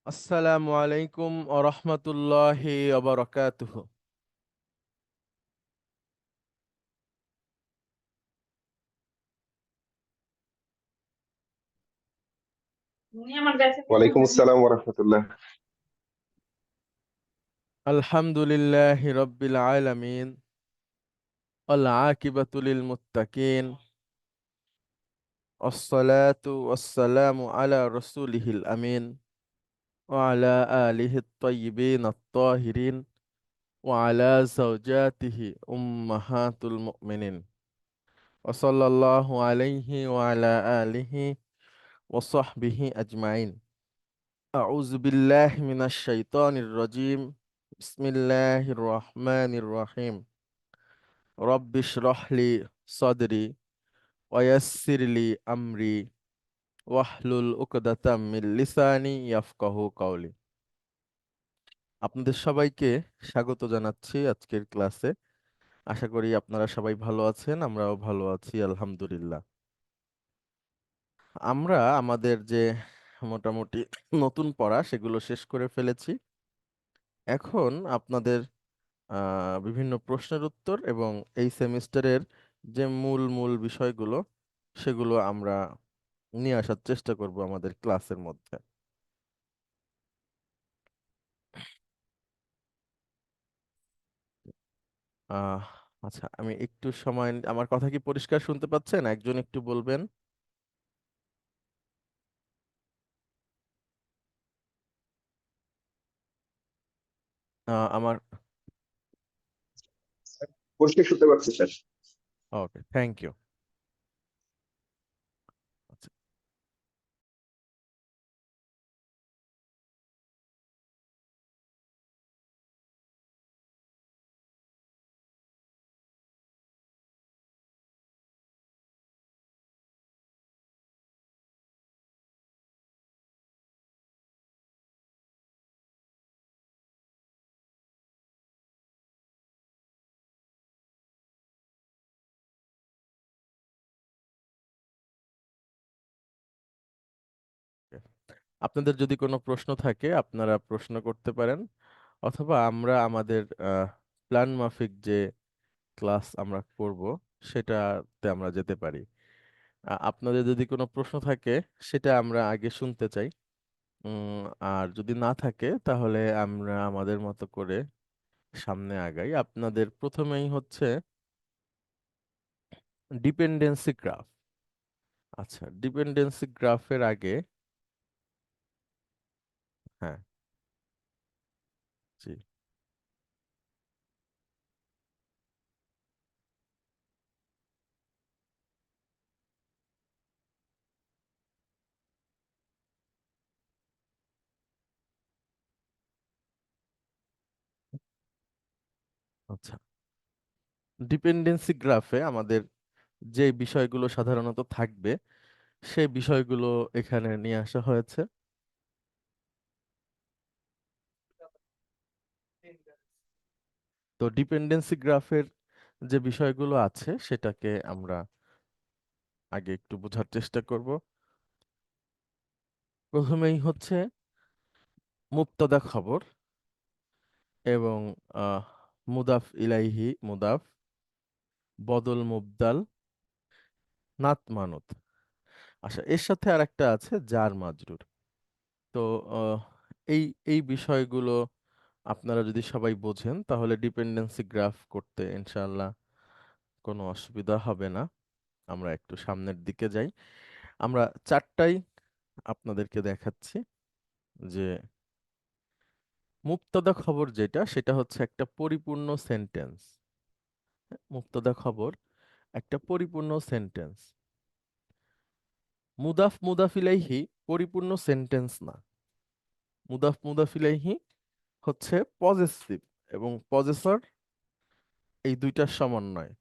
আসসালামু আলাইকুম ওরহমতুল্লাহি ওবারাকাতুহু। ওয়ালাইকুম আসসালাম ওরহমতুল্লাহ। আলহামদুলিল্লাহি রাব্বিল আলামিন ওয়াল আকিবাতু লিল মুত্তাকিন ওয়াসসালাতু ওয়াসসালামু আলা রাসূলিহিল আমিন ওয়া আলা আলিহিত তাইয়্যিবিন আত-তাহিরিন ওয়া আলা যাওজাতিহি উম্মাহাতুল মুমিনিন ওয়া সাল্লাল্লাহু আলাইহি ওয়া আলা আলিহি ওয়া সাহবিহি আজমাইন। أعوذ بالله من الشيطان الرجيم. بسم الله الرحمن الرحيم. رب اشرح لي صدري ويسر لي أمري واحلل عقدة من লিসানি ইয়াফকাহু কাওলি। আপনাদের সবাইকে স্বাগত জানাচ্ছি আজকের ক্লাসে। আশা করি আপনারা সবাই ভালো আছেন, আমরাও ভালো আছি আলহামদুলিল্লাহ। আমরা আমাদের যে মোটামুটি নতুন পড়া সেগুলো শেষ করে ফেলেছি। এখন আপনাদের বিভিন্ন প্রশ্নের উত্তর এবং এই সেমিস্টারের যে মূল মূল বিষয়গুলো সেগুলো আমরা নিয়ে আসার চেষ্টা করব আমাদের ক্লাসের মধ্যে। আহ আচ্ছা, আমি একটু সময় আমার কথা কি পরিষ্কার শুনতে পাচ্ছেন? একজন একটু বলবেন। আমার পরিষ্কার শুনতে পাচ্ছি স্যার। Okay, thank you. আচ্ছা, okay. আপনাদের যদি কোনো প্রশ্ন থাকে আপনারা প্রশ্ন করতে পারেন, অথবা আমরা আমাদের প্ল্যান মাফিক যে ক্লাস আমরা করব সেটাতে আমরা যেতে পারি। আপনাদের যদি কোনো প্রশ্ন থাকে সেটা আমরা আগে শুনতে চাই। আর যদি না থাকে তাহলে আমরা আমাদের মতো করে সামনে আগাই। আপনাদের প্রথমেই হচ্ছে ডিপেন্ডেন্সি গ্রাফ। আচ্ছা, ডিপেন্ডেন্সি গ্রাফের আগে, হ্যাঁ, জি, আচ্ছা, ডিপেন্ডেন্সি গ্রাফে আমাদের যে বিষয়গুলো সাধারণত থাকবে সেই বিষয়গুলো এখানে নিয়ে আসা হয়েছে। তো ডিপেন্ডেন্সি গ্রাফের যে বিষয়গুলো আছে সেটাকে আমরা আগে একটু বোঝার চেষ্টা করব। প্রথমেই হচ্ছে মুবতাদা খবর এবং আহ, মুদাফ ইলাইহি মুদাফ, বদল মুবদাল, নাত মানত। আচ্ছা, এর সাথে আর একটা আছে জার মাজরুর। তো আহ, এই এই বিষয়গুলো আপনারা যদি সবাই বোঝেন তাহলে ডিপেন্ডেন্সি গ্রাফ করতে ইনশাআল্লাহ কোনো অসুবিধা হবে না। আমরা একটু সামনের দিকে যাই। আমরা চারটাই আপনাদেরকে দেখাচ্ছি যে মুবতাদা খবর যেটা সেটা হচ্ছে একটা পরিপূর্ণ সেন্টেন্স। মুবতাদা খবর একটা পরিপূর্ণ সেন্টেন্স। মুদাফ মুদাফ ইলাইহি পরিপূর্ণ সেন্টেন্স না। মুদাফ মুদাফ ইলাইহি হচ্ছে পজেসিভ এবং পজেসর, এই দুইটার সমন্বয়।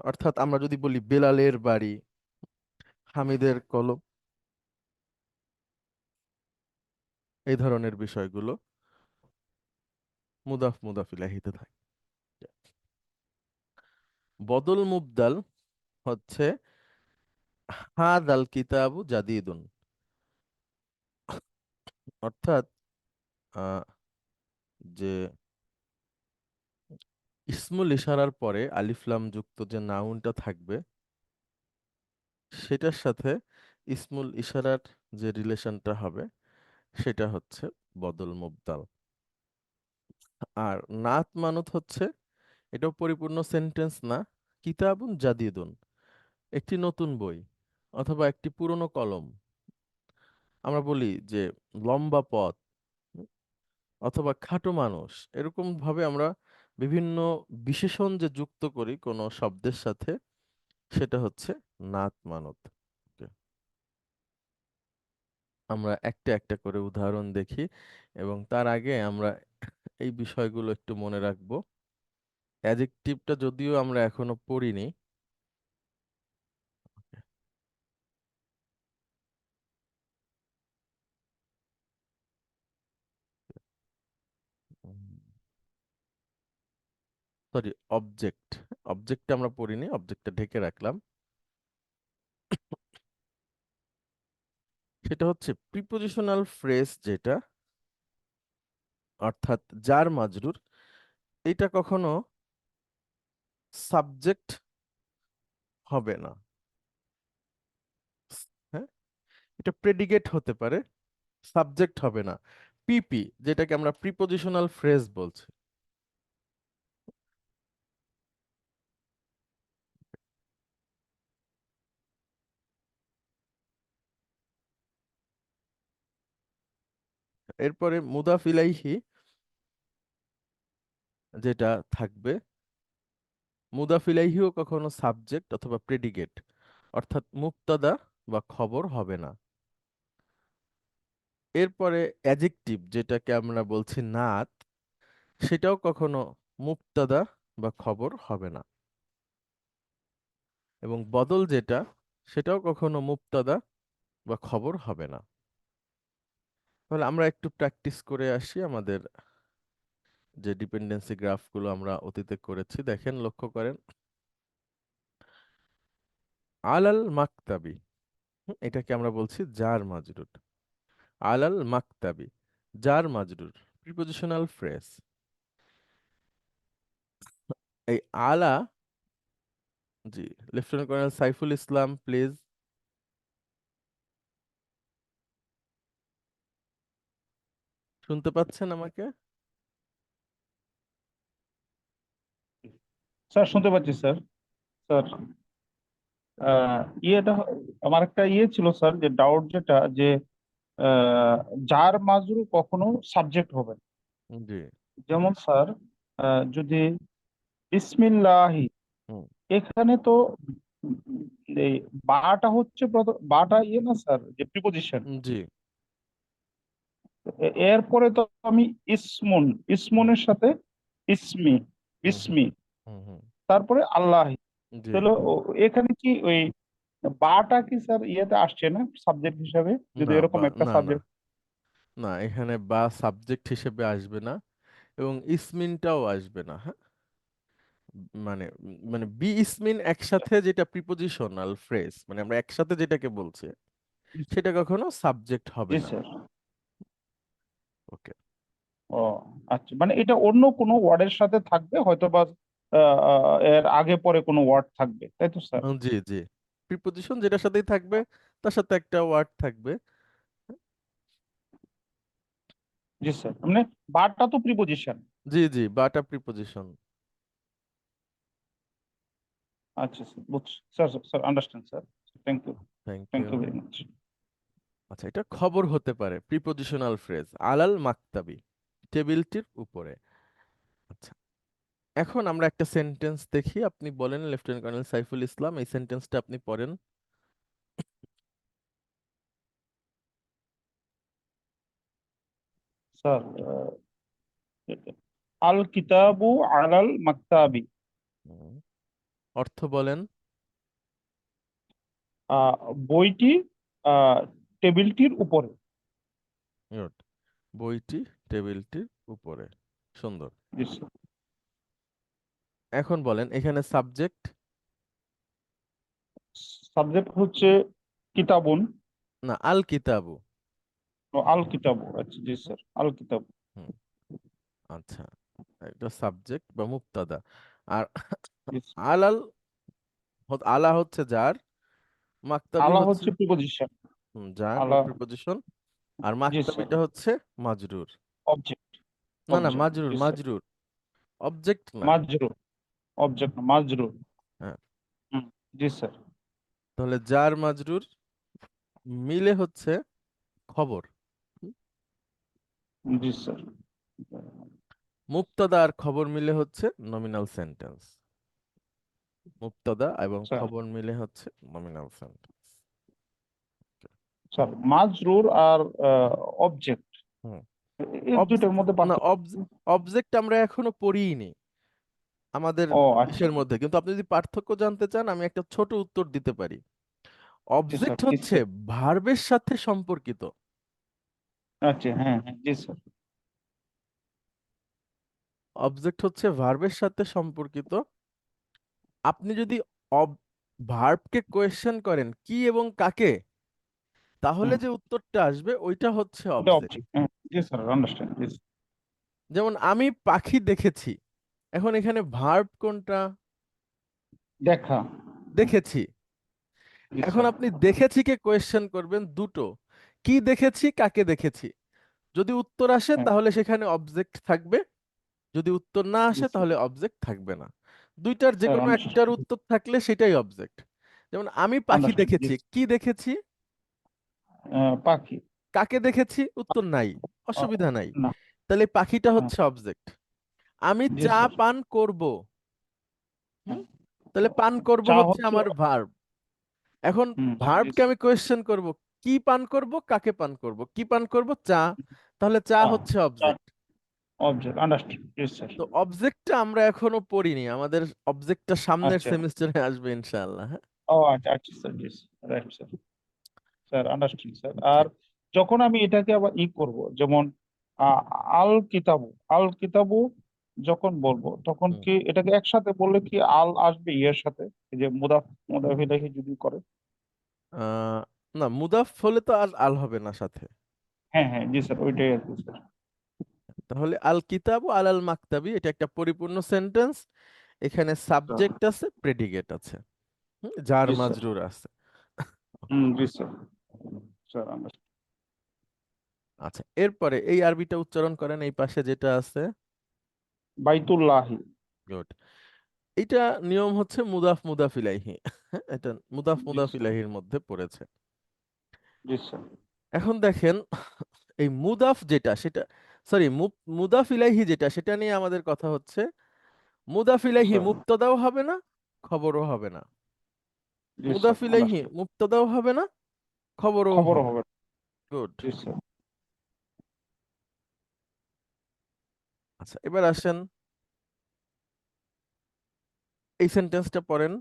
অর্থাৎ আমরা যদি বলি বেলালের বাড়ি, হামিদের কলম, এই ধরনের বিষয়গুলো মুদাফ মুদাফ ইলাইহিতে থাকে। বদল মুবদাল হচ্ছে হাদাল কিতাবু জাদিদুন। অর্থাৎ আহ, যে ইসমুল ইশারার পরে আলিফ লাম যুক্ত যে নাউনটা থাকবে সেটার সাথে ইসমুল ইশারার যে রিলেশনটা হবে সেটা হচ্ছে বদল মুবদাল। আর নাত মানত হচ্ছে, এটাও পরিপূর্ণ সেন্টেন্স না, কিতাবুন জাদিদুন, একটি নতুন বই অথবা একটি পুরনো কলম। আমরা বলি যে লম্বা পথ, উম, অথবা খাটো মানুষ, এরকম ভাবে আমরা বিভিন্ন বিশেষণ যে যুক্ত করি কোনো শব্দের সাথে, সেটা হচ্ছে নাত মানত। Okay, আমরা একটা একটা করে উদাহরণ দেখি এবং তার আগে আমরা এই বিষয়গুলো একটু মনে রাখবো। অ্যাডজেক্টিভটা যদিও আমরা এখনো পড়িনি। Sorry, object. অবজেক্টটা আমরা পড়িনি, অবজেক্টটা ঢেকে রাখলাম। সেটা হচ্ছে প্রিপোজিশনাল ফ্রেজ, যেটা অর্থাৎ যার মাজরুর, এটা কখনো সাবজেক্ট হবে না। হ্যাঁ, এটা প্রেডিকেট হতে পারে, সাবজেক্ট হবে না। পিপি, যেটাকে আমরা প্রিপোজিশনাল ফ্রেজ বলছি। এরপরে মুদাফ ইলাইহি যেটা থাকবে, মুদাফ ইলাইহিও কখনো সাবজেক্ট অথবা প্রেডিকেট অর্থাৎ মুক্তাদা বা খবর হবে না। এরপরে অ্যাডজেক্টিভ, যেটাকে আমরা বলছি নাত, সেটাও কখনো মুক্তাদা বা খবর হবে না। এবং বদল যেটা, সেটাও কখনো মুক্তাদা বা খবর হবে না। তাহলে আমরা একটু প্র্যাকটিস করে আসি আমাদের যে ডিপেন্ডেন্সি গ্রাফগুলো আমরা অতীতে করেছি। দেখেন, লক্ষ্য করেন, আলাল মাকতাবি, এটাকে আমরা বলছি জার মাজরুর। আলাল মাকতাবি, জার মাজরুর, প্রিপোজিশনাল ফ্রেজ। এই আলা, জি, lieutenant colonel Saiful Islam please. শুনতে পাচ্ছেন আমাকে? স্যার শুনতে পাচ্ছি স্যার। স্যার আহ, ইয়েটা আমার একটা ইয়ে ছিল স্যার, যে ডাউট যেটা যে আহ, যার মাজরুর কখনো সাবজেক্ট হবে না। জি। যেমন স্যার যদি বিসমিল্লাহি, হুম। এখানে তো উম, এই বাটা হচ্ছে বাটা ইয়ে না স্যার, যে প্রিপোজিশন। জি। এরপরে তো আমি ইসমুন, হুম ইসমুনের সাথে ইসমি, হুম হুম বিসমি, হুম হুম, তারপরে আল্লাহি। জি। তাহলে এখানে কি ওই বাটা কি স্যার ইয়েতে আসছে না সাবজেক্ট হিসাবে, যদি না এরকম বা, একটা না না সাবজেক্ট? না, এখানে বা সাবজেক্ট হিসেবে আসবে না এবং ইসমিনটাও আসবে না। হ্যাঁ, মানে মানে বি ইসমিন একসাথে, যেটা প্রিপোজিশনাল ফ্রেজ, মানে আমরা একসাথে যেটাকে বলছি, সেটা কখনো সাবজেক্ট হবে জি না। স্যার। ওকে। ও আচ্ছা, মানে এটা অন্য কোনো ওয়ার্ডের সাথে থাকবে হয়তো, বা এর আগে পরে কোনো ওয়ার্ড থাকবে, তাই তো স্যার? জি জি, প্রিপোজিশন যেটার সাথেই থাকবে তার সাথে একটা ওয়ার্ড থাকবে। জি স্যার, মানে বারটা তো প্রিপোজিশন। জি জি, বাটা প্রিপোজিশন। আচ্ছা স্যার, বুঝছি sir. Sir understand sir. Thank you. Thank thank you. You very much. আচ্ছা, এটা খবর হতে পারে, প্রিপোজিশনাল ফ্রেজ, আলাল মাকতাবি, টেবিলটির উপরে। আচ্ছা, এখন আমরা একটা সেন্টেন্স দেখি, আপনি বলেন লেফটেন্যান্ট কর্নেল সাইফুল ইসলাম, এই সেন্টেন্সটা আপনি পড়েন। স্যার আল কিতাবু আলাল মাকতাবি, হুম, অর্থ বলেন। বইটি আহ, টেবিলটির উপরে। Good. বইটি টেবিলটির উপরে। সুন্দর। জি স্যার। এখন বলেন এখানে সাবজেক্ট। সাবজেক্ট হচ্ছে কিতাবুন। না, আল কিতাবু। ও আল কিতাবু, আচ্ছা জি স্যার, আল কিতাবু। হুম, আচ্ছা, এটা সাবজেক্ট বা মুক্তাদা। আর জি স্যার। আলাল আলা হচ্ছে যার, মাকতাবি আলা হচ্ছে হচ্ছে প্রিপোজিশন। যার বা আলা, প্রিপজিশন, আর জি স্যার, মাকতাবিটা হচ্ছে মাজরুর। অবজেক্ট। না না, অবজেক্ট, মাজরুর জি স্যার। মাজরুর, অবজেক্ট না। মাজরুর, অবজেক্ট না, মাজরুর। হ্যাঁ, হুম, জি স্যার। তাহলে যার মাজরুর মিলে হচ্ছে খবর। হুম, জি স্যার। মুক্তাদা আর খবর মিলে হচ্ছে নমিনাল সেন্টেন্স। মুক্তাদা এবং স্যার, খবর মিলে হচ্ছে নমিনাল সেন্টেন্স। স্যার মাজরুর আর অবজেক্ট, হুম, এই দুইটার মধ্যে না, পার্থক্য। অবজেক্ট আমরা এখনো পড়িনি আমাদের ও আচ্ছা, ইসের মধ্যে, কিন্তু আপনি যদি পার্থক্য জানতে চান আমি একটা ছোট উত্তর দিতে পারি। জি স্যার, অবজেক্ট প্লিজ হচ্ছে স্যার। ভার্বের সাথে সম্পর্কিত। আচ্ছা, হ্যাঁ হ্যাঁ, জি স্যার। অবজেক্ট হচ্ছে ভার্বের সাথে সম্পর্কিত। আপনি যদি ভার্বকে কোয়েশ্চেন করেন কি এবং কাকে, তাহলে হুম, যে উত্তরটা আসবে ওইটা হচ্ছে এটা অবজেক্ট। অবজেক্ট, হ্যাঁ জি স্যার, আন্ডারস্ট্যান্ড, জি স্যার। যেমন আমি পাখি দেখেছি, এখন এখানে ভার্ব কোনটা? দেখা, দেখেছি। জি এখন স্যার। আপনি দেখেছি কে কোয়েশ্চেন করবেন দুটো, কি দেখেছি কাকে দেখেছি। যদি উত্তর আসে হ্যাঁ, তাহলে সেখানে অবজেক্ট থাকবে, যদি উত্তর না জি আসে স্যার। তাহলে অবজেক্ট থাকবে না। দুইটার যে স্যার কোনো একটার আন্ডারস্ট্যান্ড, উত্তর থাকলে সেটাই অবজেক্ট। যেমন আমি পাখি আন্ডারস্ট্যান্ড, জি দেখেছি, স্যার। কি দেখেছি, পাখি, কাকে দেখেছি, উত্তর নাই, আহ, অসুবিধা নাই। না, তাহলে এই পাখিটা হ্যাঁ, হচ্ছে অবজেক্ট। আমি জি চা স্যার। পান করব, হুম, হ্যাঁ, তাহলে পান করব চা হচ্ছে হচ্ছে, আমার ভার্ব। এখন হুম, জি ভার্বকে স্যার। আমি কোয়েশ্চেন করব, কি পান করব, কাকে পান করব, কি পান করব, চা, তাহলে চা চা, হচ্ছে চা, অবজেক্ট। অবজেক্ট, আন্ডারস্ট্যান্ড, জি স্যার। তো অবজেক্টটা আমরা এখনো পড়িনি, আমাদের অবজেক্টটা সামনের আচ্ছা, সেমিস্টারে আসবে ইনশাআল্লাহ। হ্যাঁ, ও আচ্ছা আচ্ছা স্যার, জি sir, right sir. Sir understand sir. জি। আর যখন আমি এটাকে আবার করব, যেমন আ- আল কিতাবু, আল কিতাবু যখন বলবো তখন হুম। কি এটাকে একসাথে বললে কি আল আসবে ইয়ের সাথে, এই যে মুদাফ, মুদাফ ইলাইহি যদি করে? আহ না, মুদাফ হলে তো আর আল হবে না সাথে। হ্যাঁ হ্যাঁ, জি স্যার, ওইটাই আর কি স্যার। তাহলে আল কিতাবু আলাল মাকতাবি, এটা একটা পরিপূর্ণ সেন্টেন্স। এখানে স্যার, সাবজেক্ট আছে, প্রেডিকেট আছে, যার জি স্যার। মাজরুর আছে। হুম, জি স্যার। Sir understand. আচ্ছা, এরপরে এই আরবিটা উচ্চারণ করেন, এই পাশে যেটা আছে। বাইতুল্লাহি, গুড। এটা নিয়ম হচ্ছে মুদাফ মুদাফ ইলাইহি। এটা মুদাফ জি মুদাফ স্যার, ইলাইহির মধ্যে পড়েছে। জি স্যার। এখন দেখেন, এই মুদাফ যেটা সেটা, সরি, মুদাফ ইলাইহি যেটা সেটা নিয়ে আমাদের কথা হচ্ছে। মুদাফ ইলাইহি স্যার, মুবতাদাও হবে না, খবরও হবে না। জি স্যার, মুদাফ ইলাইহি আন্ডারস্ট্যান্ড। মুবতাদাও হবে না, খবরও খবরও হবে হবে না। না, গুড। জি স্যার। আচ্ছা, এবার আসেন, এই সেন্টেন্সটা পড়েন।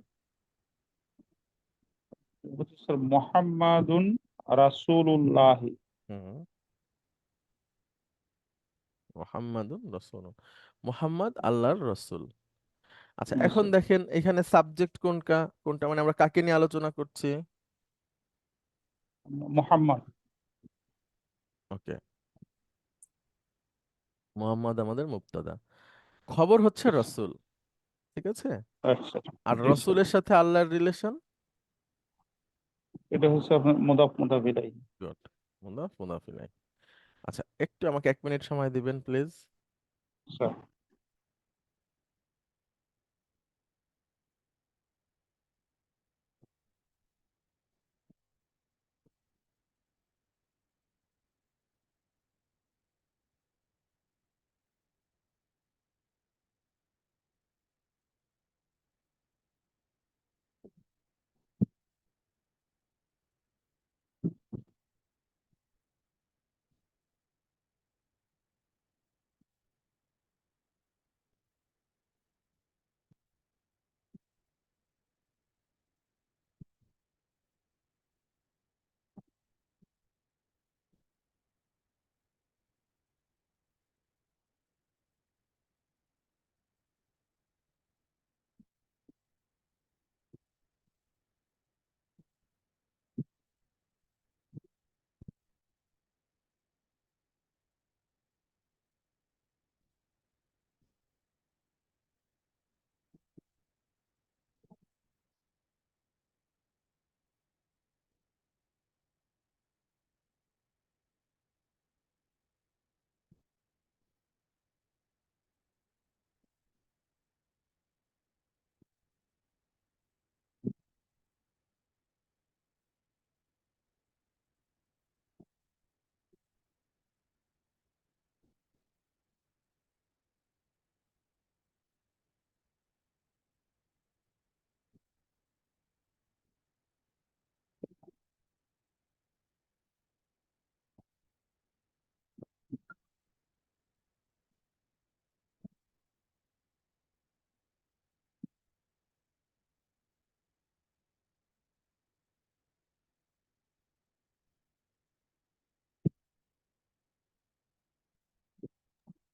বলছি স্যার, মুহাম্মাদুন রাসূলুল্লাহি। হুম, মুহাম্মাদুন রাসূলুন, মুহাম্মদ আল্লাহর রসূল। আচ্ছা, জি এখন স্যার। দেখেন এখানে সাবজেক্ট কোনটা, কোনটা মানে আমরা কাকে নিয়ে আলোচনা করছি? মুহাম্মদ, ওকে, মুহাম্মদ আমাদের মুবতাদা, খবর হচ্ছে জি স্যার। রসূল। ঠিক আছে। রাইট স্যার, আর জি স্যার। রসূলের সাথে আল্লাহর রিলেশন? এটা হচ্ছে আপনার মুদাফ, মুদাফ ইলাইহি। গুড, মুদাফ মুদাফ ইলাইহি। আচ্ছা, একটু আমাকে 1 মিনিট সময় দিবেন প্লিজ। স্যার।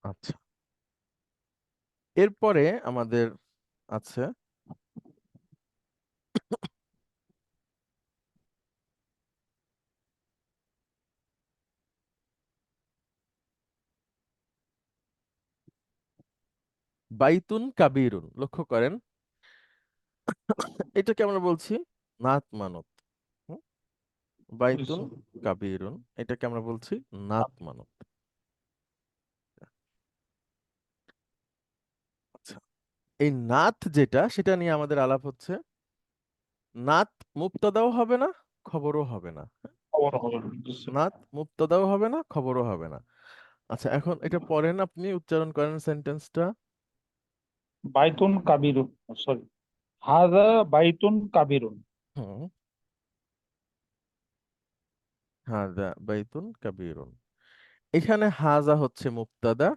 আচ্ছা, এরপরে আমাদের আছে বাইতুন কাবিরুন। লক্ষ্য করেন, এটাকে আমরা বলছি নাত মানত। হুম? জি বাইতুন স্যার। কাবিরুন, এটাকে আমরা বলছি নাত মানত। আচ্ছা, এই নাত যেটা, সেটা নিয়ে আমাদের আলাপ হচ্ছে। নাত মুবতাদাও হবে না, খবরও হবে না। খবর হবে না। জি স্যার। নাত মুবতাদাও হবে না, খবরও হবে না। আচ্ছা, এখন এটা পড়েন, আপনি উচ্চারণ করেন সেন্টেন্সটা। বাইতুন কাবিরুন, সরি, হাযা বাইতুন কাবিরুন। হুম, হাযা বাইতুন কাবীরুন। এখানে হাযা হচ্ছে মুবতাদা,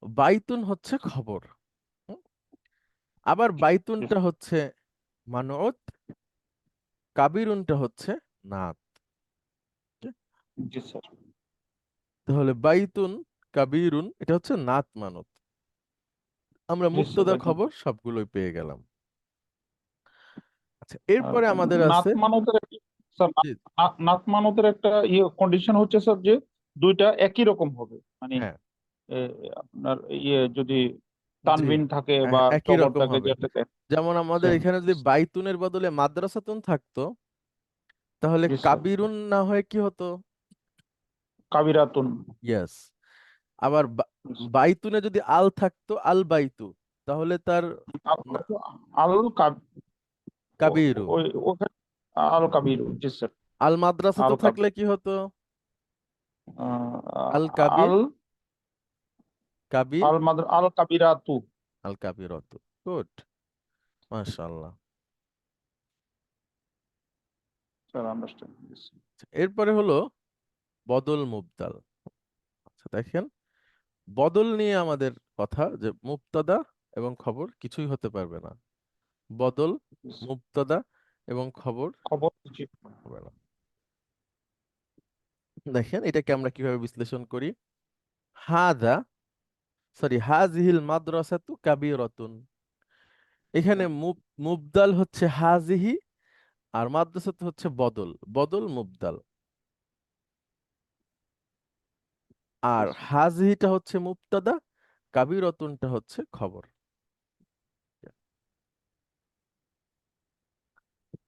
বাইতুন হচ্ছে খবর। হুম? আবার বাইতুনটা হচ্ছে মানউত, কাবিরুনটা হচ্ছে নাত। ঠিক? জি স্যার। তাহলে বাইতুন কাবিরুন এটা হচ্ছে নাত মানত। আমরা জি স্যার, মুবতাদা একদম। খবর সবগুলোই পেয়ে গেলাম। আচ্ছা, আর এরপরে আমাদের নাত আছে মানতের স্যার, জি, নাত মানতের একটা কন্ডিশন হচ্ছে স্যার যে দুইটা একই রকম হবে, মানে হ্যাঁ, এ, আপনার যদি জি, তানবিন থাকে বা একই জবর রকম থাকে, হবে। যেটাকে যেমন আমাদের সেম। এখানে যদি বাইতুনের বদলে মাদ্রাসাতুন থাকতো, তাহলে জি স্যার। কাবিরুন না হয়ে কি হতো? কাবিরাতুন। ইয়েস। আবার বাইতুনে যদি আল থাকতো, আল বাইতু, তাহলে তার না- আল কাব, কাবিরু। ওখানে আল কাবিরু। জি স্যার। আল মাদ্রাসাতু আল থাকলে কাবির, কি হতো? আহ, আল কাবির, আল কাবির, আল কাবিরাতু। আল কাবিরতু। গুড, মাশাআল্লাহ। Sir, understand. এরপরে হলো বদল মুবদাল। আচ্ছা, দেখেন, বদল নিয়ে আমাদের কথা, যে মুবতাদা এবং খবর কিছুই হতে পারবে না। বদল মুবতাদা এবং খবর খবর। জি। হবে না। দেখেন এটাকে আমরা কিভাবে বিশ্লেষণ করি। হাদা, সরি, হাজিহিল মাদ্রাসাতু কাবীরাতুন। এখানে মুবদাল হচ্ছে হাজিহি, আর মাদ্রাসাতু হচ্ছে বদল। বদল মুবদাল। আর হাজিহিটা হচ্ছে মুবতাদা, কাবীরাতুনটা হচ্ছে খবর।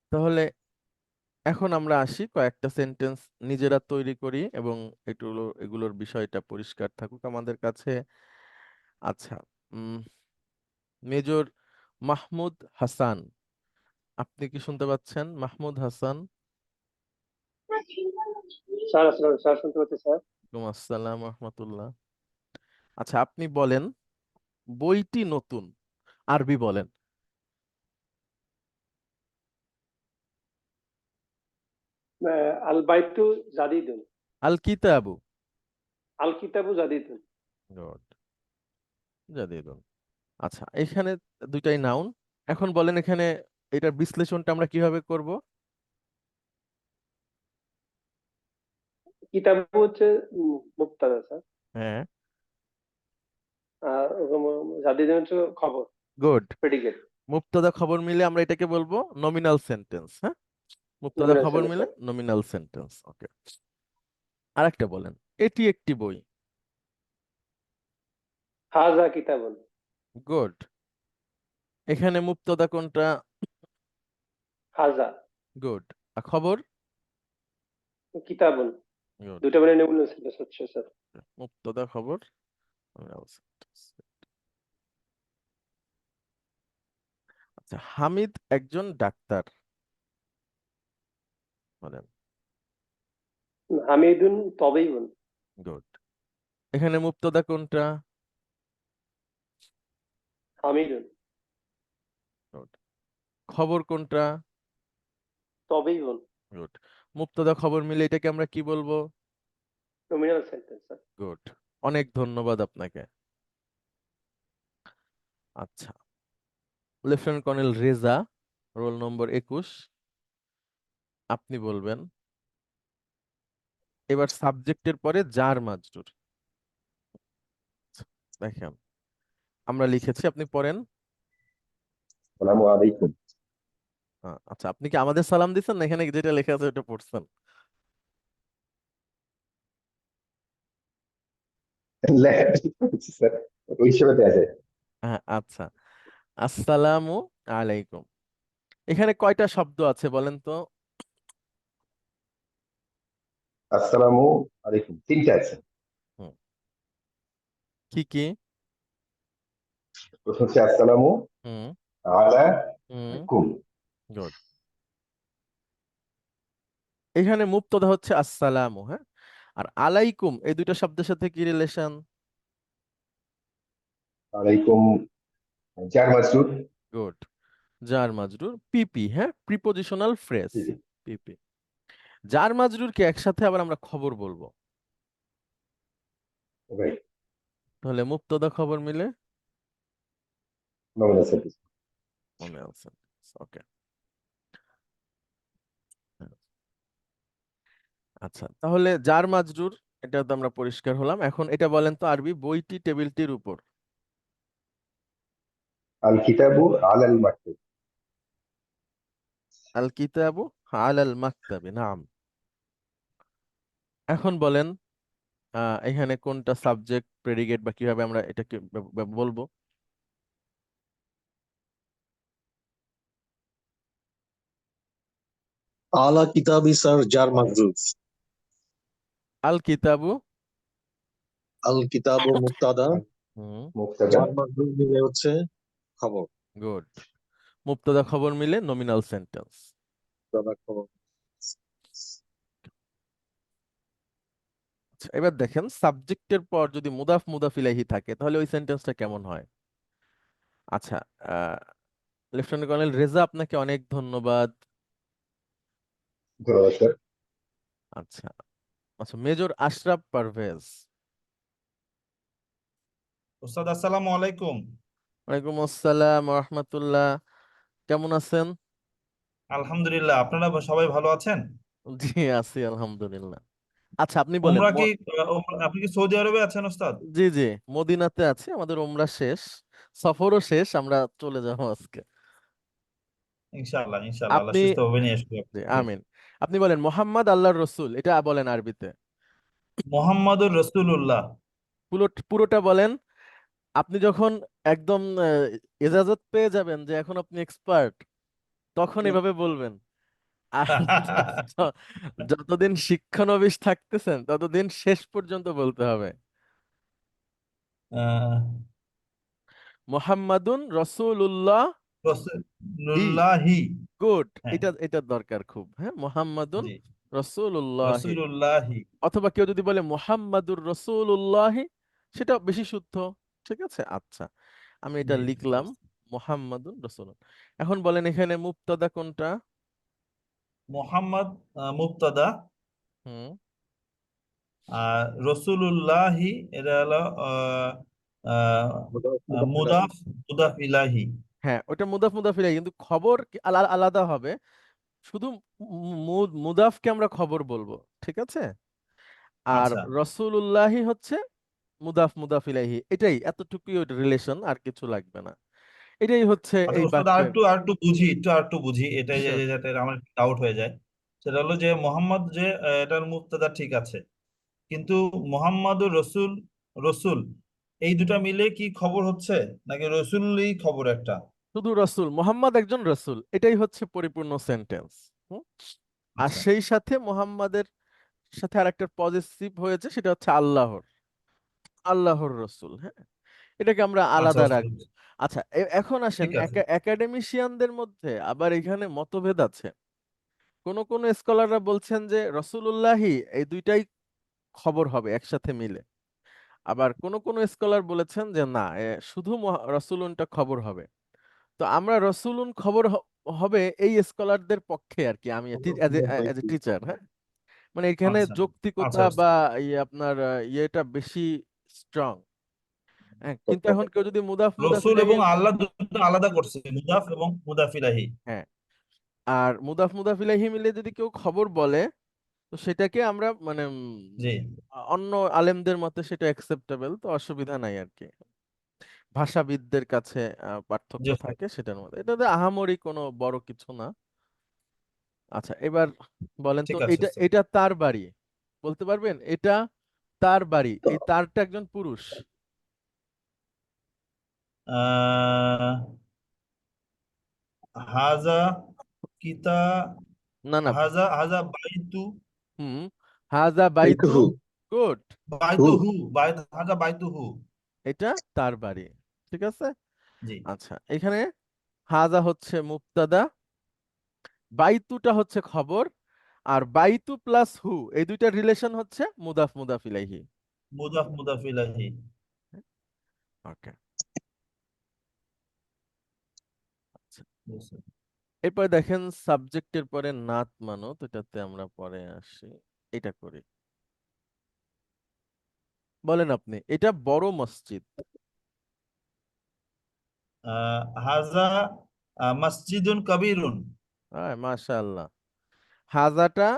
তাহলে এখন আমরা আসি, কয়েকটা সেন্টেন্স নিজেরা তৈরি করি এবং এগুলোর বিষয়টা পরিষ্কার থাকুক আমাদের কাছে। আচ্ছা, উম মেজর মাহমুদ হাসান, আপনি কি শুনতে পাচ্ছেন? মাহমুদ হাসান। স্যার, আসসালাম স্যার, শুনতে পাচ্ছি স্যার। ওয়ালাইকুম আসসালাম রহমতুল্লাহ। আচ্ছা, আপনি বলেন, বইটি নতুন। আরবি বলেন। আল বাইতু জাদিদুন। আল কিতাবু। আল কিতাবু জাদিদুন। গুড, জাদিদুন। আচ্ছা, এখানে দুইটাই নাউন। এখন বলেন, এখানে এটার বিশ্লেষণটা আমরা কিভাবে করব? কিতাবু হচ্ছে মুক্তাদা স্যার। হ্যাঁ, আর জাদিদুন হচ্ছে খবর, গুড। প্রেডিকেট। মুবতাদা খবর মিলে আমরা এটাকে বলবো নমিনাল সেন্টেন্স। হ্যাঁ, মুবতাদা নমিনাল খবর সেন্টেন্স মিলে স্যার। Nominal sentence. ওকে, আরেকটা বলেন, এটি একটি বই। হাজা কিতাবুন। গুড। এখানে মুবতাদা কোনটা? হাজা গুড। আর খবর? কিতাবুন। গুড। দুইটা মানে নমিনাল সেন্টেন্স হচ্ছে স্যার। মুবতাদা খবর nominal sentence। আচ্ছা, হামিদ একজন ডাক্তার বলেন। হামিদুন তবিবুন। গুড। এখানে মুবতাদা কোনটা? হামিদুন গুড। খবর কোনটা? তবিবুন। গুড। মুবতাদা খবর মিলে এটাকে আমরা কি বলবো? Nominal sentence sir. গুড, অনেক ধন্যবাদ আপনাকে। আচ্ছা, lieutenant colonel Reza, roll number 21, আপনি বলবেন। এবার সাবজেক্টের পরে জার মাজরুর। দেখেন আমরা লিখেছি, আপনি পড়েন। আসসালামু আলাইকুম। আচ্ছা, আপনি কি আমাদের সালাম দিচ্ছেন না এখানে যেটা লেখা আছে ওটা পড়ছেন? লেখাটা করছি স্যার, ওই হিসেবে দেয়া যায়। হ্যাঁ, আচ্ছা। আসসালামু আলাইকুম। এখানে কয়টা শব্দ আছে বলেন তো? আসসালামু আলাইকুম, তিনটা আছে। হুম, কি কি? প্রথম হচ্ছে আসসালামু হুম হুম আলাইকুম। গুড। এখানে মুবতাদা হচ্ছে আসসালামু, হ্যাঁ। আর আলাইকুম এই দুইটা শব্দের সাথে কি রিলেশন? আলাইকুম জার মাজরুর। গুড। জার মাজরুর, পিপি, হ্যাঁ, প্রিপোজিশনাল ফ্রেজ, জি জি, পিপি। জার মাজরুরকে একসাথে আবার আমরা খবর বলবো, রাইট। তাহলে মুবতাদা খবর মিলে নমিনাল সেন্টেন্স। মনে আছে। ওকে, আচ্ছা, তাহলে জার মাজরুর এটা তো আমরা পরিষ্কার হলাম। এখন এটা বলেন তো আরবি, বইটি টেবিলটির উপর। আল কিতাবু আলাল মাকতুব। আল কিতাবু আলাল মাকতাবি, নাম। এখন বলেন এখানে কোনটা সাবজেক্ট, প্রেডিকেট, বা কিভাবে আমরা এটাকে বলবো? আলা কিতাবি স্যার জার মাজরুর। আল কিতাবু, আল কিতাবু মুক্তাদা, হুম, মুক্তাদা। জার মাজরুর মিলে হচ্ছে খবর। গুড। মুবতাদা খবর মিলে নমিনাল সেন্টেন্স। মুক্তাদা খবর। আচ্ছা, এবার দেখেন সাবজেক্টের পর যদি মুদাফ মুদাফ ইলাইহি থাকে তাহলে ওই সেন্টেন্সটা কেমন হয়? আচ্ছা, লেফটেন্যান্ট কর্নেল রেজা, আপনাকে অনেক ধন্যবাদ। ধন্যবাদ স্যার। আচ্ছা, আচ্ছা, মেজর আশরাফ পারভেজ। ওস্তাদ আসসালামু আলাইকুম। ওয়ালাইকুম আসসালাম ওয়া রাহমাতুল্লাহ। কেমন আছেন? আলহামদুলিল্লাহ, আপনারা সবাই ভালো আছেন? জি, আছি আলহামদুলিল্লাহ। আচ্ছা, আপনি বলেন উমরা কি আপনি কি সৌদি আরবে আছেন ওস্তাদ? জি জি, মদিনাতে আছি, আমাদের ওমরা শেষ, সফরও শেষ, আমরা চলে যাবো আজকে। ইনশাআল্লাহ ইনশাআল্লাহ, আল্লাহ আপনি সুস্থভাবে নিয়ে আসবে জি, আপনাকে। আমিন। আপনি বলেন মোহাম্মদ আল্লাহর রসুল, এটা বলেন আরবিতে। মুহাম্মাদুর রাসূলুল্লাহ। পুরোটা বলেন। আপনি যখন একদম এজাজত পেয়ে যাবেন যে এখন আপনি এক্সপার্ট, তখন এভাবে বলবেন। আর য- যতদিন শিক্ষানবিশ থাকতেছেন ততদিন শেষ পর্যন্ত বলতে হবে আহ, মোহাম্মদুন রসুল্লাহ হি। রাসূলুল্লাহি। গুড, হ্যাঁ, এটা দরকার খুব, হ্যাঁ, মোহাম্মদুন জি, রসুল্লাহি। রাসূলুল্লাহি। অথবা কেউ যদি বলে মোহাম্মদুর রসুল্লাহি, সেটা বেশি শুদ্ধ। ঠিক আছে, আচ্ছা, আমি এটা জি, বুঝতে লিখলাম, পারছি। মোহাম্মদুন রসুল। এখন বলেন এখানে মুবতাদা কোনটা? মুবতাদা, হুম, আর রসুলুল্লাহি এটা হলো মুদাফ ইলাহি। মুদাফ, মুদাফ ইলাহি। হ্যাঁ, ওটা মুদাফ মুদাফ ইলাইহি, কিন্তু খবর আলাদা হবে। শুধু মুদাফকে আমরা খবর বলবো, ঠিক আছে। আর আচ্ছা রসুলুল্লাহি হচ্ছে মুদাফ মুদাফ ইলাইহি, এটাই, এতটুকুই রিলেশন, আর কিছু লাগবে না। এটাই হচ্ছে আচ্ছা এই ওস্তাদ, বাক্যের। আর একটু বুঝি, আর একটু বুঝি এটা, Sure. যাতে আমার ডাউট হয়ে যায়। সেটা হলো যে মোহাম্মদ যে এটার মুক্তাদা ঠিক আছে, কিন্তু মোহাম্মদুর রসুল, রসুল এই দুটা মিলে কি খবর হচ্ছে, নাকি রসুলই খবর একটা? শুধু রসুল, মোহাম্মদ একজন রসুল, এটাই হচ্ছে পরিপূর্ণ সেন্টেন্স। আর আচ্ছা সেই সাথে মোহাম্মদের সাথে আরেকটা পজিটিভ হয়েছে, সেটা হচ্ছে আল্লাহর রসুল, হ্যাঁ, এটাকে আমরা আচ্ছা আলাদা ওস্তাদ, রাখবো। আচ্ছা, এখন আসেন ঠিক আছে। একাডেমিশিয়ানদের মধ্যে আবার এখানে মতভেদ আছে। কোন কোন স্কলাররা বলছেন যে রসুলুল্লাহি এই দুইটাই খবর হবে একসাথে মিলে। আবার কোন কোন স্কলার বলেছেন যে না, শুধু রসুলুনটা খবর হবে। তো আমরা রসুলুন খবর হবে এই স্কলারদের পক্ষে আর কি, আমি এজ এ টিচার, হ্যাঁ, মানে এখানে আচ্ছা যৌক্তিকতা আচ্ছা বা ওস্তাদ, আপনার ইয়েটা বেশি স্ট্রং। হ্যাঁ, কিন্তু এখন কেউ যদি মুদাফ রসুল ইলাইহি, এবং আল্লাহ দুটো আলাদা করছে, মুদাফ এবং মুদাফ ইলাহি। হ্যাঁ, আর মুদাফ ইলাইহি মিলে যদি কেউ খবর বলে, তো সেটাকে আমরা মানে জি অন্য আলেমদের মতে সেটা অ্যাকসেপ্টেবল, তো অসুবিধা নাই আর কি। ভাষাবিদদের কাছে পার্থক্য জি স্যার, থাকে সেটার মধ্যে, এটাতে আহামরি কোনো বড় কিছু না। আচ্ছা, এবার বলেন তো, ঠিক আছে এটা স্যার। এটা তার বাড়ি, বলতে পারবেন? এটা তার বাড়ি, এই তারটা একজন পুরুষ। আহ হাজা কিতা না না, হাজা হাজা বাইতু হুম, হাজা বাইতু, বাইতুহু গুড, হু হাজা বাইতু হু। এটা তার বাড়ি, ঠিক আছে। জি, আচ্ছা, এখানে হাজা হচ্ছে মুবতাদা, বাইতুটা হচ্ছে খবর, আর বাইতু প্লাস হু এই দুইটার রিলেশন হচ্ছে মুদাফ মুদাফ ইলাইহি। মুদাফ ইলাইহি। ওকে, আচ্ছা, জি স্যার। এরপরে দেখেন সাবজেক্টের পরে নাত মানত, এটাতে আমরা পরে আসি। এটা করি, বলেন আপনি, এটা বড় মসজিদ। হাজা মসজিদুন কবিরুন। হ্যাঁ, মাশাআল্লাহ। হাজাটা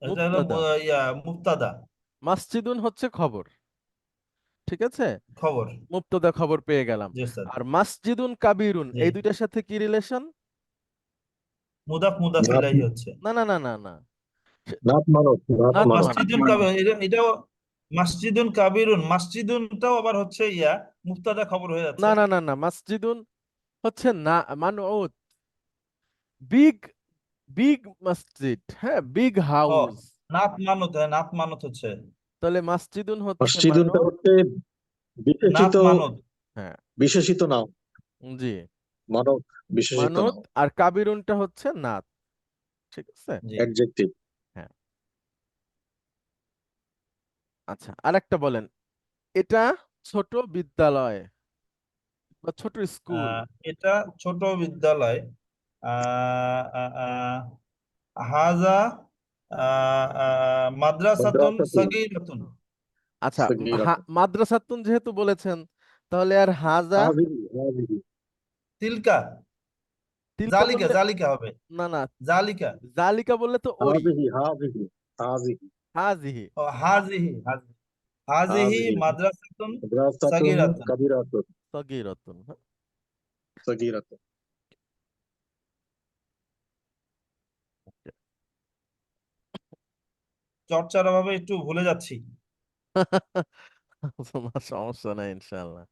এটা হলো মুবতাদা, মুবতাদা, মাসজিদুন হচ্ছে খবর, ঠিক আছে। খবর। মুবতাদা খবর পেয়ে গেলাম। জি স্যার। আর মাসজিদুন কাবিরুন জি, এই দুইটার সাথে কি রিলেশন? মুদাফ নাত ইলাইহি হচ্ছে। না না না না না, নাত মানত নাত নাত মানত মানত। মসজিদুন কাবির, এটাও মসজিদুন কাবিরুন, মসজিদুনটাও আবার হচ্ছে মুবতাদা খবর হয়ে না যাচ্ছে। না না না, মাসজিদুন হচ্ছে না মানউত, বিগ বিগ মসজিদ, হ্যাঁ, বিগ ও, হাউস। নাত মানত হচ্ছে। তাহলে মাসজিদুন হচ্ছে মসজিদুনটা মানত। হচ্ছে বিশেষিত নাত মানত। হ্যাঁ, বিশেষিত নাম, জি, মানত বিশেষিত মানত। নাম, আর কাবিরুনটা হচ্ছে নাত, ঠিক আছে। জি, অ্যাডজেক্টিভ। হ্যাঁ, আচ্ছা, আরেকটা বলেন, এটা ছোট বিদ্যালয় বা ছোট স্কুল। এটা ছোট বিদ্যালয়। আহ, আহ, আহ, হাজা মাদ্রাসাতুন মাদ্রাসাতুন সগীরাতুন। আচ্ছা, সগীরাতুন মাদ্রাসাতুন যেহেতু বলেছেন, তাহলে আর হাজা, হাযিহি তিলকা, তিলকা জালিকা বললে, জালিকা হবে, না না, জালিকা। জালিকা বললে তো ওই, হাযিহি হাযিহি হাযিহি হাজিহি, ও হাজিহি হাজিহি হাজিহি হাযিহি মাদ্রাসাতুন মাদ্রাসাতুন সগীরাতুন। কাবীরাতুন সগীরাতুন, হ্যাঁ। সগীরাতুন। চর্চার অভাবে একটু ভুলে যাচ্ছি। তোমার সমস্যা নাই ইনশাআল্লাহ।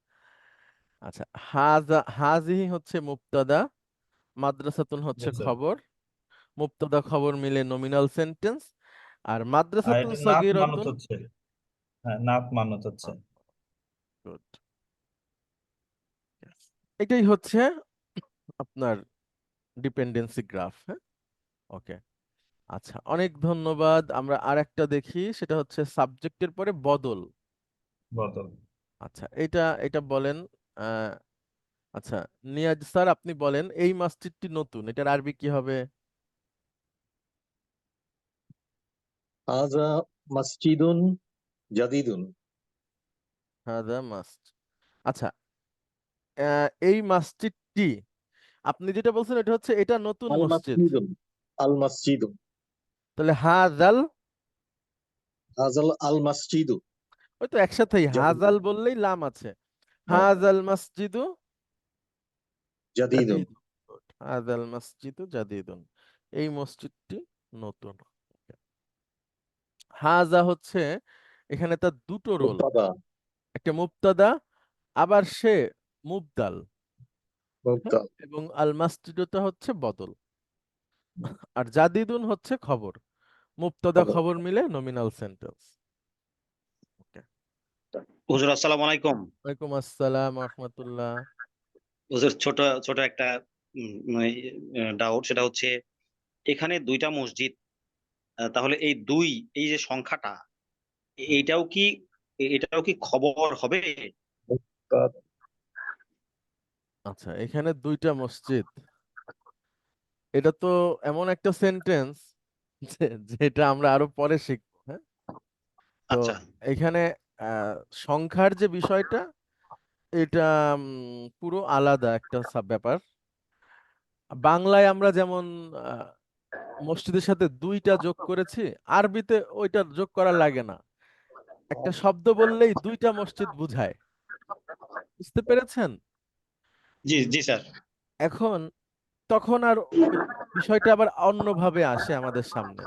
আচ্ছা, হাজা হাজিহি হচ্ছে মুবতাদা, মাদ্রাসাতুন জি হচ্ছে স্যার। খবর, মুবতাদা খবর মিলে নমিনাল সেন্টেন্স, আর আর মাদ্রাসাতুন এটা নাত মানত সগীরাতুন, হচ্ছে। হ্যাঁ, নাত মানত হচ্ছে। গুড, এটাই হচ্ছে আপনার ডিপেন্ডেন্সি গ্রাফ, হ্যাঁ। ওকে, আচ্ছা, অনেক ধন্যবাদ। আমরা আরেকটা দেখি, সেটা হচ্ছে সাবজেক্টের পরে বদল। বদল। আচ্ছা, এটা এটা বলেন, আহ, আচ্ছা, নিয়াজ স্যার আপনি বলেন, এই মসজিদটি নতুন, এটার আরবি কি হবে? হাযা মসজিদুন জাদীদুন। হাদা মাসজিদ। আচ্ছা, এই মসজিদটি, আপনি যেটা বলছেন এটা হচ্ছে এটা নতুন আল মসজিদ, মাসজিদুন আল মাসজিদু তাহলে হাজাল, হাযাল আল মাসজিদু ওই তো একসাথেই জাদীদুন হাজাল বললেই লাম আছে, হ্যাঁ, হাজাল মসজিদু জাদীদুন। জাদীদুন, হাজাল মসজিদু জাদীদুন, এই মসজিদটি নতুন। হাজা হচ্ছে, এখানে তার দুটো রোল, মুবতাদা একটা মুবতাদা, আবার সে মুবদাল, হ্যাঁ, মুবতাদা এবং আল মাসজিদুটা হচ্ছে বদল, আর জাদিদুন হচ্ছে খবর, মুবতাদা খবর। খবর মিলে নমিনাল সেন্টেন্স। ওকে, হুজুর আসসালামু আলাইকুম। ওয়ালাইকুম আসসালাম রাহমাতুল্লাহ। হুজুর ছোট ছোট একটা ডাউট, সেটা হচ্ছে এখানে দুইটা মসজিদ, তাহলে এই দুই, এই যে সংখ্যাটা, এইটাও কি এটাও কি খবর হবে? মুবতাদা আচ্ছা, এখানে দুইটা মসজিদ, এটা তো এমন একটা সেন্টেন্স যেটা আমরা আরো পরে শিখবো, হ্যাঁ। তো আচ্ছা, এখানে আহ, সংখ্যার যে বিষয়টা, এটা পুরো আলাদা একটা ব্যাপার। বাংলায় আমরা যেমন আহ, মসজিদের সাথে দুইটা যোগ করেছি, আরবিতে ওইটা যোগ করা লাগে না, একটা শব্দ বললেই দুইটা মসজিদ বুঝায়, বুঝতে পেরেছেন? জি জি স্যার। এখন তখন আর ওই বিষয়টা আবার অন্যভাবে আসে আমাদের সামনে।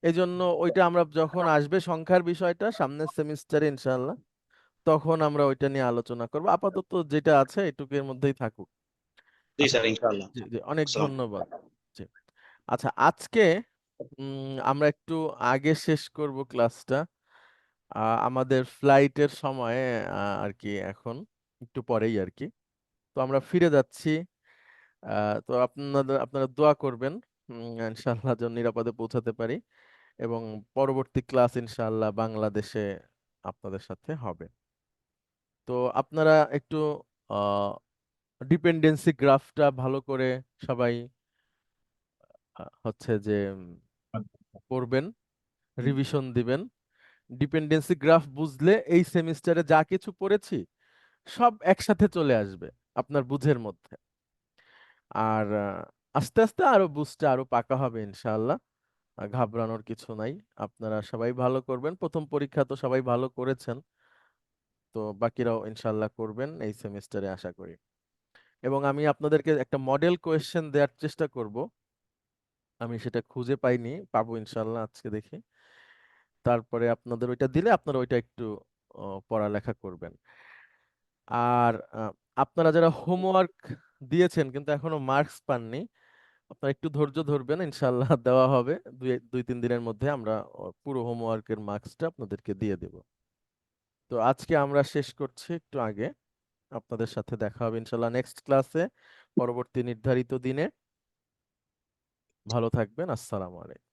এজন্য ওইটা আমরা যখন আসবে সংখ্যার বিষয়টা সামনের সেমিস্টারে ইনশাআল্লাহ, তখন আমরা ওইটা নিয়ে আলোচনা করব। আপাতত যেটা আছে এটুকুর মধ্যেই থাকুক। জি আচ্ছা, স্যার, ইনশাআল্লাহ। জি জি, অনেক আসসালাম। ধন্যবাদ। জি, আচ্ছা আজকে আমরা একটু আগে শেষ করব ক্লাসটা। আমাদের ফ্লাইটের সময় আর কি এখন একটু পরেই আর কি। তো আমরা ফিরে যাচ্ছি। তো আপনারা দোয়া করবেন ইনশাআল্লাহ যেন নিরাপদে পৌঁছাতে পারি, এবং পরবর্তী ক্লাস ইনশাআল্লাহ বাংলাদেশে আপনাদের সাথে হবে। তো আপনারা একটু ডিপেন্ডেন্সি গ্রাফটা ভালো করে সবাই হচ্ছে যে পড়বেন, রিভিশন দিবেন। ডিপেন্ডেন্সি গ্রাফ বুঝলে এই সেমিস্টারে যা কিছু পড়েছি সব একসাথে চলে আসবে আপনার বুঝের মধ্যে। আর আস্তে আস্তে আরো বুঝতে আরো পাকা হবে ইনশাআল্লাহ। ঘাবড়ানোর কিছু নাই। আপনারা সবাই ভালো করবেন। প্রথম পরীক্ষা তো সবাই ভালো করেছেন, তো বাকিরাও ইনশাআল্লাহ করবেন এই সেমিস্টারে আশা করি। এবং আমি আপনাদেরকে একটা মডেল কোয়েশ্চেন দেওয়ার চেষ্টা করব। আমি সেটা খুঁজে পাইনি, পাবো ইনশাআল্লাহ আজকে দেখি। তারপরে আপনাদের ওইটা দিলে আপনারা ওইটা একটু পড়ালেখা করবেন। আর আপনারা যারা হোমওয়ার্ক দিয়েছেন কিন্তু এখনো মার্কস পাননি, আপনারা একটু ধৈর্য ধরবেন, ইনশাআল্লাহ দেওয়া হবে। দুই তিন দিনের মধ্যে আমরা পুরো হোমওয়ার্কের মার্কসটা আপনাদেরকে দিয়ে দেব। তো আজকে আমরা শেষ করছি একটু আগে। আপনাদের সাথে দেখা হবে ইনশাআল্লাহ নেক্সট ক্লাসে, পরবর্তী নির্ধারিত দিনে। ভালো থাকবেন। আসসালামু আলাইকুম।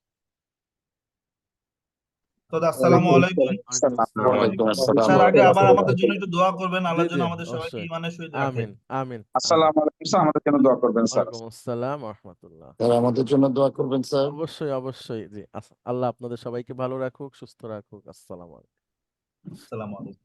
তো আসসালামু আলাইকুম। ওয়ালাইকুম আসসালাম। ওয়ালাইকুম আসসালাম। স্যার আগে আবার আমাদের জন্য একটু দোয়া করবেন, জি আল্লাহ জি যেন আমাদের সবাইকে অবশ্যই। ইমানের সহিত রাখে। আমিন আমিন আমিন। আসসালামু আলাইকুম স্যার, আমাদের জন্য দোয়া করবেন স্যার। ওয়ালাইকুম আসসালাম রহমতুল্লাহ। স্যার আমাদের জন্য দোয়া করবেন স্যার। অবশ্যই অবশ্যই, জি। আল্লাহ আপনাদের সবাইকে ভালো রাখুক, সুস্থ রাখুক। আসসালামু আলাইকুম। আসসালামু আলাইকুম।